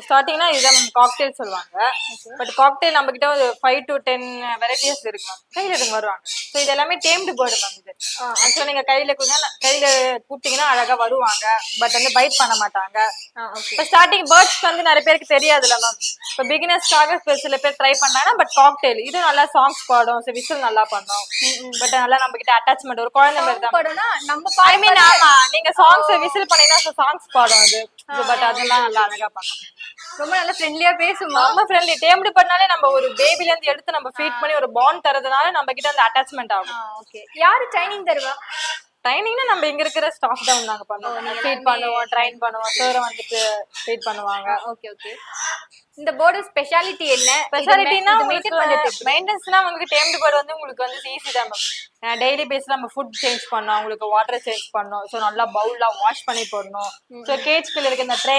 ஸ்டார்டிங்னா இதுதான் காக்டெயில் சொல்லுவாங்க. But cocktail நம்ம கிட்ட ஒரு 5 to 10 வெரைட்டிஸ் இருக்கு மேம். கையில எடுங்க வருவாங்க. ஸோ இது எல்லாமே டேம்டு பேர்டு மேம். இது ஆக்சுவலா நீங்க கையில கூப்பிட்டீங்கன்னா அழகா வருவாங்க. பட் வந்து பைட் பண்ண மாட்டாங்க. இப்போ ஸ்டார்டிங் பேர்ட்ஸ் வந்து நிறைய பேருக்கு தெரியாதுல்ல மேம். இப்போ பிகினர்ஸ்க்காக சில பேர் ட்ரை பண்ணாங்கன்னா பட் காக்டெயில் இது நல்லா சாங்ஸ் பாடும், விசில் நல்லா பண்ணும். பட் நல்லா நம்ம கிட்ட அட்டாச்மெண்ட் ஒரு குழந்தை மாதிரி தான். ஐ மீன் ஆமா நீங்க சாங்ஸ் விசில் பண்ணீங்கன்னா சாங்ஸ் பாடும் அது. பட் அதெல்லாம் நல்லா அழகா பண்ணும். ரொம்ப நல்லா ஃப்ரெண்ட்லியா பேசுமா? ரொம்ப ஃப்ரெண்ட்லி. டேம்டு பண்ணாலே நம்ம ஒரு பேபில இருந்து எடுத்து நம்ம ஃபீட் பண்ணி ஒரு பாண்ட் தரதுனால நம்ம கிட்ட அந்த அட்டாச்மெண்ட் ஆகும். ஓகே. யாரு ட்ரைனிங் தருவா? ட்ரைனிங்னா நம்ம இங்க இருக்கிற ஸ்டாஃப் தான் நாங்க பண்ணுவோம். ஃபீட் பண்ணுவோம், ட்ரைன் பண்ணுவோம். சார் வந்துட்டு ஃபீட் பண்ணுவாங்க. Okay okay. இந்த போர்டு ஸ்பெஷாலிட்டி என்ன? ஸ்பெஷாலிட்டினா மெயின்டெனன்ஸ்னா உங்களுக்கு டேம்டு பேர்டு வந்து உங்களுக்கு வந்து ஈஸி தான் மேம். டெய்லி பேஸ்ல நம்ம ஃபுட் சேஞ்ச் பண்ணோம், உங்களுக்கு வாட்டர் சேஞ்ச் பண்ணோம். ஸோ நல்லா பவுல்லாம் வாஷ் பண்ணி போடணும். ஸோ கேஜ்குள்ள இருக்க இந்த ட்ரே